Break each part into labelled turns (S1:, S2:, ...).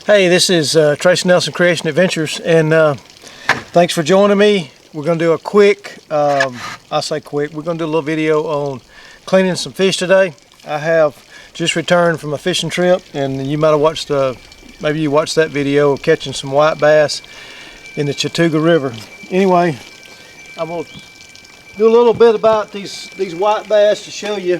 S1: Hey, this is Tracy Nelson Creation Adventures, and thanks for joining me. We're going to do a quick, we're going to do a little video on cleaning some fish today. I have just returned from a fishing trip, and you might have watched, maybe you watched that video of catching some white bass in the Chattooga River. Anyway, I'm going to do a little bit about these white bass to show you.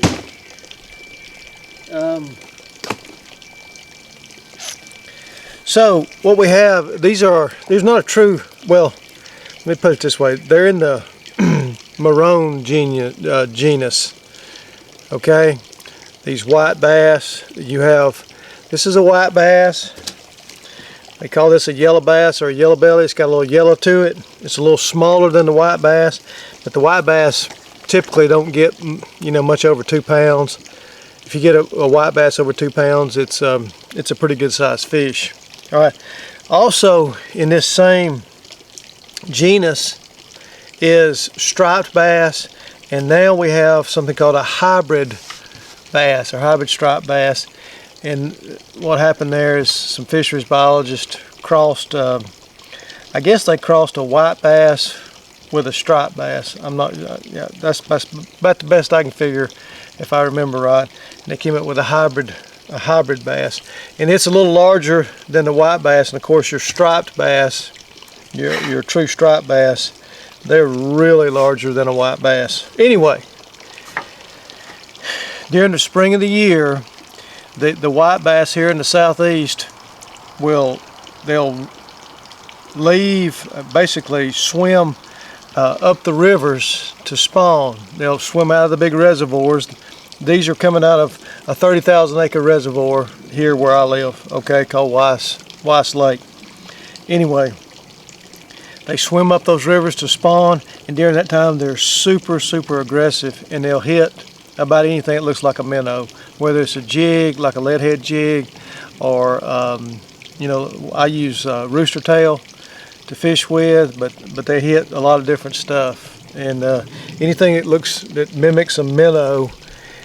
S1: So what we have, there's not a true, well, let me put it this way, they're in the maroon genus, okay? These white bass, this is a white bass. They call this a yellow bass or a yellow belly. It's got a little yellow to it. It's a little smaller than the white bass, but the white bass typically don't get, much over 2 pounds. If you get a white bass over 2 pounds, it's a pretty good sized fish. All right. Also, in this same genus is striped bass, and now we have something called a hybrid bass or hybrid striped bass. And what happened there is some fisheries biologists crossed, I guess they crossed a white bass with a striped bass. I'm not, yeah, that's about the best I can figure, if I remember right. And they came up with a hybrid bass, and it's a little larger than the white bass. And of course, your striped bass, your true striped bass, they're really larger than a white bass. Anyway, during the spring of the year, the white bass here in the southeast they'll leave, basically swim up the rivers to spawn. They'll swim out of the big reservoirs. These are coming out of a 30,000 acre reservoir here where I live, okay, called Weiss Lake. Anyway, they swim up those rivers to spawn, and during that time they're super aggressive, and they'll hit about anything that looks like a minnow, whether it's a jig, like a leadhead jig, or I use rooster tail to fish with, but they hit a lot of different stuff, and anything that mimics a minnow.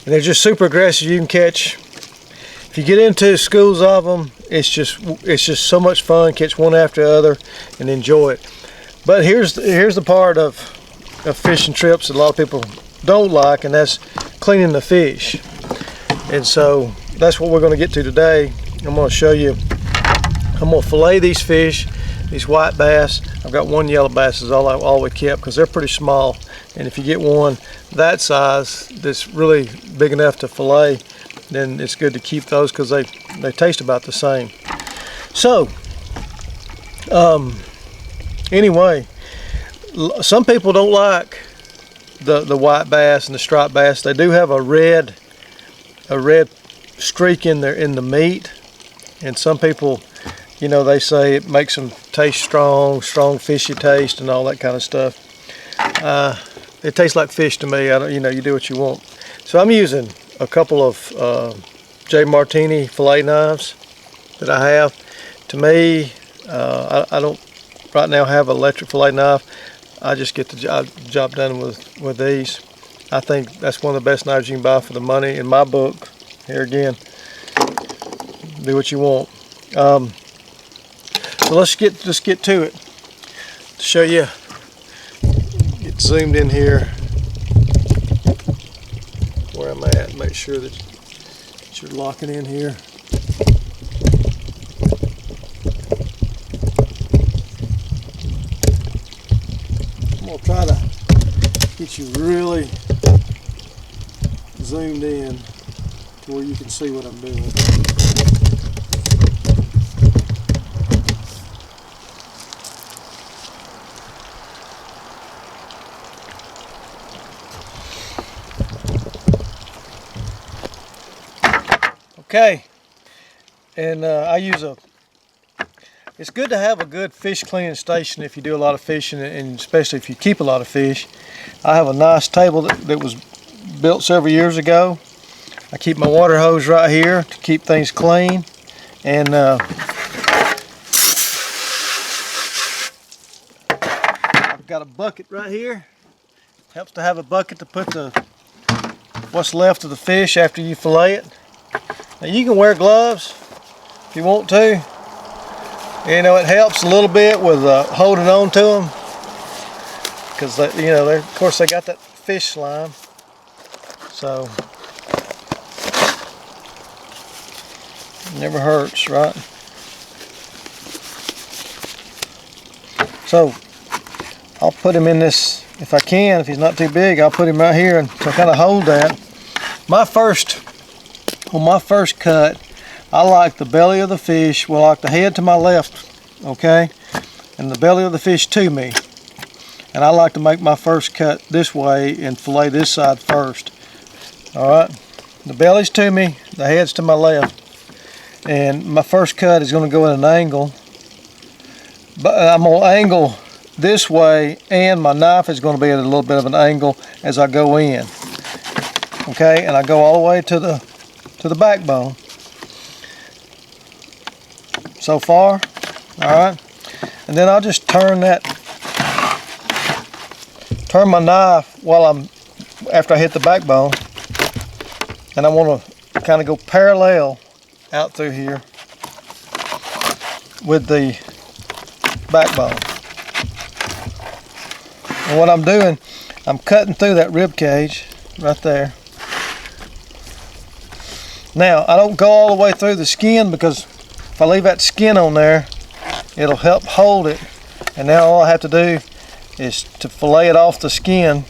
S1: And they're just super aggressive. You can catch, if you get into schools of them, it's just so much fun. Catch one after the other and enjoy it. But here's the part of fishing trips that a lot of people don't like, and that's cleaning the fish. And so that's what we're going to get to today. I'm going to show you. I'm going to fillet these fish, these white bass. I've got one yellow bass is all we kept because they're pretty small. And if you get one that size that's really big enough to fillet, then it's good to keep those because they taste about the same. So anyway, some people don't like the white bass and the striped bass. They do have a red streak in the meat, and some people, they say it makes them taste strong fishy taste and all that kind of stuff. It tastes like fish to me. You do what you want. So I'm using a couple of J. Martini fillet knives that I have. To me, I don't right now have an electric fillet knife. I just get the job done with these. I think that's one of the best knives you can buy for the money in my book. Here again, do what you want. So let's get to it. To show you, get zoomed in here where I'm at. Make sure that you're locking in here. I'm gonna try to get you really zoomed in to where you can see what I'm doing. Okay, and it's good to have a good fish cleaning station if you do a lot of fishing, and especially if you keep a lot of fish. I have a nice table that was built several years ago. I keep my water hose right here to keep things clean, and I've got a bucket right here. Helps to have a bucket to put what's left of the fish after you fillet it. Now you can wear gloves if you want to. You know, it helps a little bit with holding on to them, because you know, of course they got that fish slime. So it never hurts, right? So I'll put him in this, if I can. If he's not too big, I'll put him right here and to kind of hold that. On my first cut, I like the belly of the fish, well, like the head to my left, okay, and the belly of the fish to me. And I like to make my first cut this way and fillet this side first. All right, the belly's to me, the head's to my left, and my first cut is going to go at an angle. But I'm going to angle this way, and my knife is going to be at a little bit of an angle as I go in. Okay, and I go all the way to the backbone. So far, all right, and then I'll just turn my knife after I hit the backbone, and I want to kind of go parallel out through here with the backbone. And what I'm doing, I'm cutting through that rib cage right there. Now, I don't go all the way through the skin, because if I leave that skin on there, it'll help hold it. And now all I have to do is to fillet it off the skin.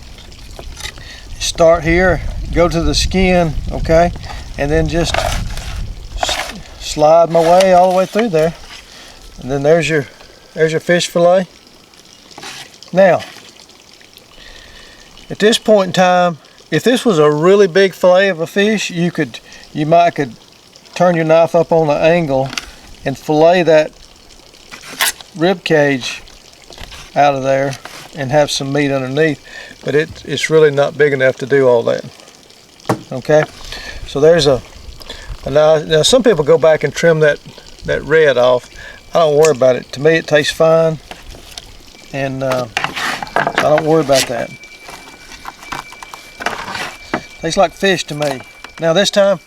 S1: Start here, go to the skin, okay, and then just slide my way all the way through there. And then there's your fish fillet. Now, at this point in time, if this was a really big fillet of a fish, you might could turn your knife up on the angle and fillet that rib cage out of there and have some meat underneath. But it's really not big enough to do all that. Okay, so there's now some people go back and trim that red off. I don't worry about it. To me, it tastes fine, and I don't worry about that. Tastes like fish to me. Now this time,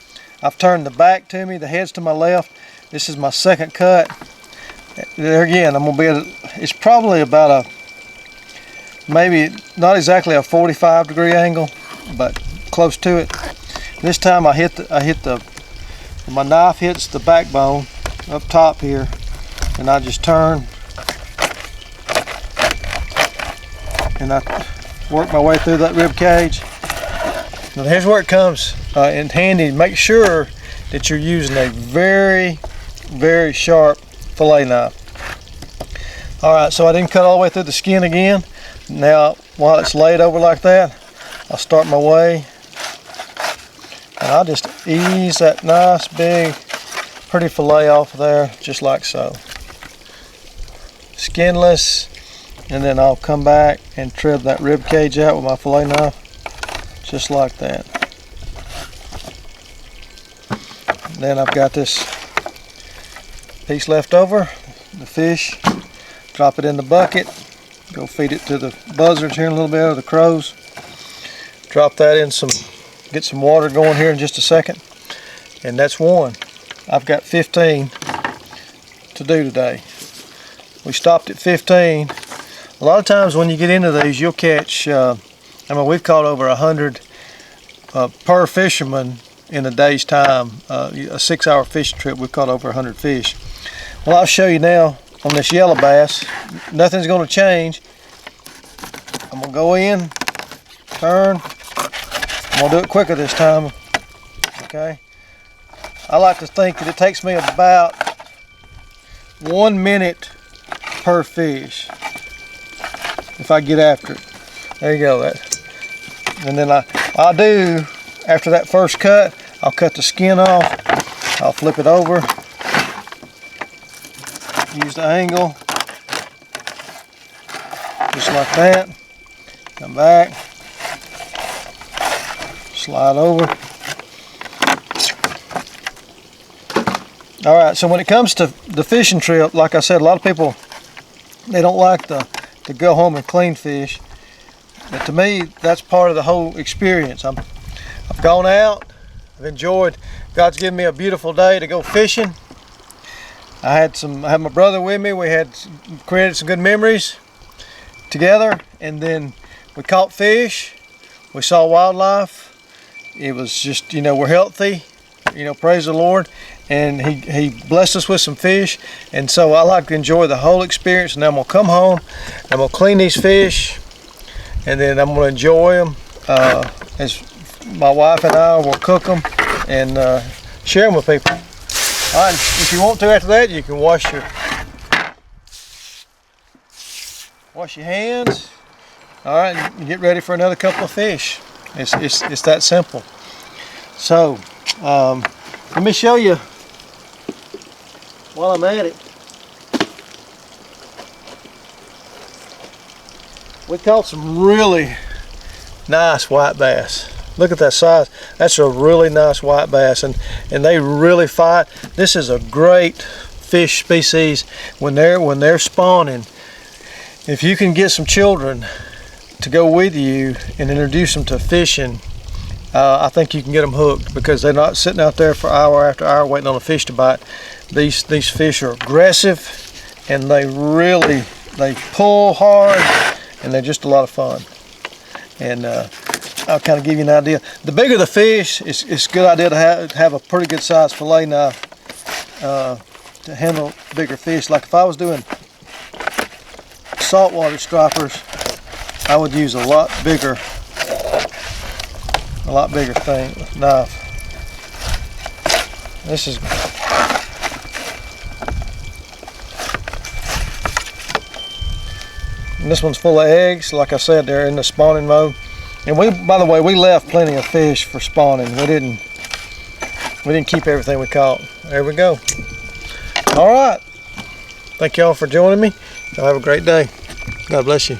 S1: I've turned the back to me, the head's to my left. This is my second cut. There again, I'm gonna be it's probably about maybe not exactly a 45-degree angle, but close to it. This time my knife hits the backbone up top here, and I just turn and I work my way through that rib cage. Now here's where it comes in handy. Make sure that you're using a very, very sharp fillet knife. All right, so I didn't cut all the way through the skin again. Now, while it's laid over like that, I'll start my way, and I'll just ease that nice big pretty fillet off of there, just like so. Skinless, and then I'll come back and trim that rib cage out with my fillet knife, just like that. And then I've got this piece left over, the fish. Drop it in the bucket, go feed it to the buzzards here in a little bit, or the crows. Drop that in get some water going here in just a second. And that's one. I've got 15 to do today. We stopped at 15. A lot of times when you get into these, you'll catch, we've caught over 100 per fisherman in a day's time. A 6-hour fishing trip, we've caught over 100 fish. Well, I'll show you now. On this yellow bass, nothing's going to change. I'm going to go in, turn. I'm going to do it quicker this time. Okay. I like to think that it takes me about 1 minute per fish if I get after it. There you go. And then I'll do, after that first cut, I'll cut the skin off. I'll flip it over. Use the angle, just like that. Come back, slide over. All right, so when it comes to the fishing trip, like I said, a lot of people, they don't like to go home and clean fish. But to me, that's part of the whole experience. I've gone out, I've enjoyed, God's given me a beautiful day to go fishing. I had my brother with me. We had created some good memories together, and then we caught fish. We saw wildlife. It was just, we're healthy, praise the Lord. And he blessed us with some fish. And so I like to enjoy the whole experience. And I'm gonna come home, I'm gonna clean these fish, and then I'm gonna enjoy them as my wife and I will cook them and share them with people. All right, if you want to after that, you can wash your hands. All right, and get ready for another couple of fish. It's that simple. So let me show you while I'm at it. We caught some really nice white bass. Look at that size. That's a really nice white bass, and they really fight. This is a great fish species when they're spawning. If you can get some children to go with you and introduce them to fishing, I think you can get them hooked, because they're not sitting out there for hour after hour waiting on a fish to bite. These fish are aggressive, and they pull hard, and they're just a lot of fun. And I'll kind of give you an idea. The bigger the fish, it's a good idea to have a pretty good sized fillet knife to handle bigger fish. Like if I was doing saltwater stripers, I would use a lot bigger knife. And this one's full of eggs. Like I said, they're in the spawning mode. And by the way, we left plenty of fish for spawning. We didn't keep everything we caught. There we go. All right. Thank y'all for joining me. Y'all have a great day. God bless you.